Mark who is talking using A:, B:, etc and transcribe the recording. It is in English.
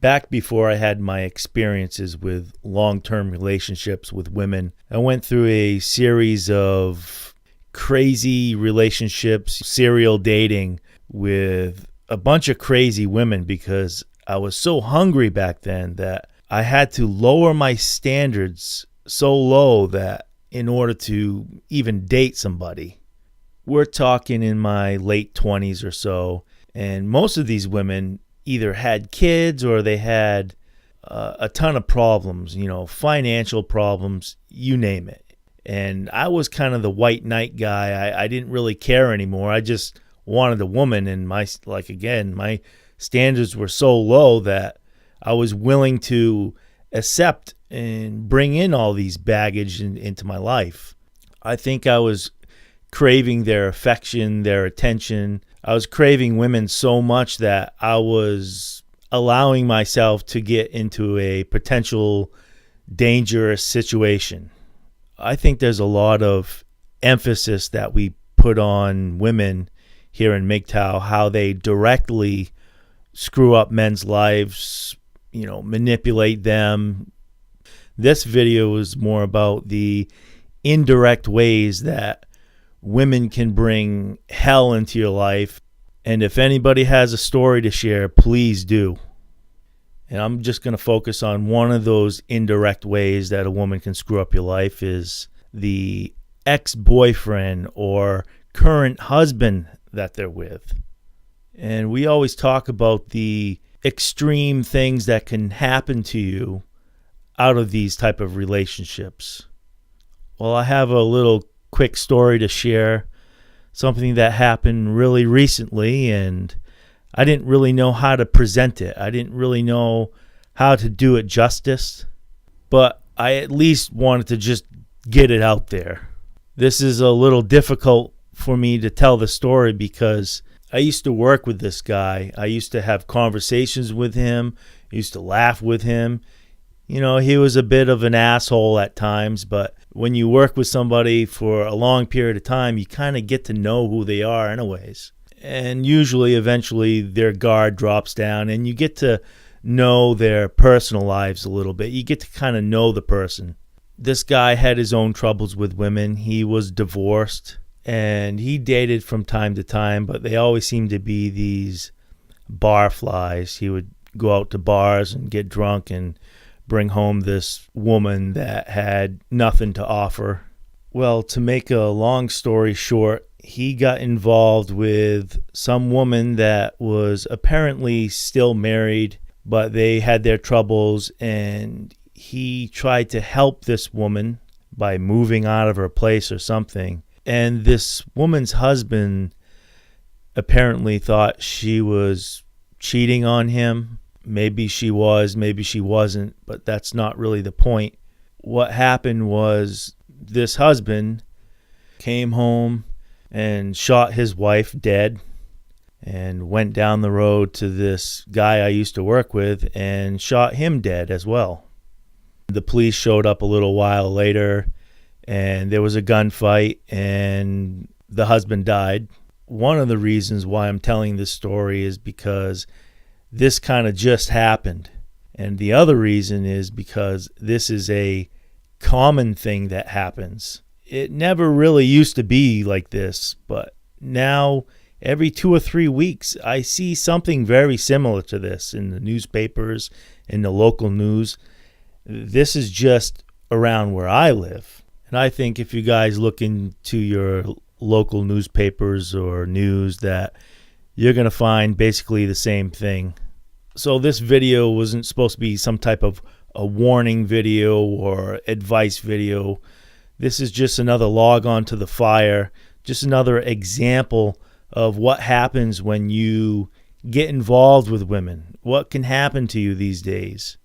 A: Back before I had my experiences with long-term relationships with women, I went through a series of crazy relationships, serial dating with a bunch of crazy women because I was so hungry back then that I had to lower my standards so low that in order to even date somebody. We're talking in my late 20s or so, and most of these women either had kids or they had a ton of problems, financial problems, you name it. And I was kind of the white knight guy. I didn't really care anymore. I just wanted a woman, and my standards were so low that I was willing to accept and bring in all these baggage into my life. I think I was craving their affection, their attention. I was craving women so much that I was allowing myself to get into a potential dangerous situation. I think there's a lot of emphasis that we put on women here in MGTOW, how they directly screw up men's lives, manipulate them. This video is more about the indirect ways that women can bring hell into your life. And if anybody has a story to share, please do. And I'm just going to focus on one of those indirect ways that a woman can screw up your life is the ex-boyfriend or current husband that they're with. And we always talk about the extreme things that can happen to you out of these type of relationships. Well, I have a little quick story to share, something that happened really recently, and I didn't really know how to present it. I didn't really know how to do it justice, but I at least wanted to just get it out there. This is a little difficult for me to tell the story because I used to work with this guy. I used to have conversations with him. I used to laugh with him. He was a bit of an asshole at times, but when you work with somebody for a long period of time, you kind of get to know who they are anyways. And usually, eventually, their guard drops down and you get to know their personal lives a little bit. You get to kind of know the person. This guy had his own troubles with women. He was divorced and he dated from time to time, but they always seemed to be these bar flies. He would go out to bars and get drunk and bring home this woman that had nothing to offer. Well, to make a long story short, he got involved with some woman that was apparently still married, but they had their troubles, and he tried to help this woman by moving out of her place or something. And this woman's husband apparently thought she was cheating on him. Maybe she was, maybe she wasn't, but that's not really the point. What happened was this husband came home and shot his wife dead and went down the road to this guy I used to work with and shot him dead as well. The police showed up a little while later and there was a gunfight and the husband died. One of the reasons why I'm telling this story is because this kind of just happened. And the other reason is because this is a common thing that happens. It never really used to be like this, but now every 2 or 3 weeks I see something very similar to this in the newspapers, in the local news. This is just around where I live. And I think if you guys look into your local newspapers or news that you're going to find basically the same thing. So this video wasn't supposed to be some type of a warning video or advice video. This is just another log on to the fire, just another example of what happens when you get involved with women. What can happen to you these days?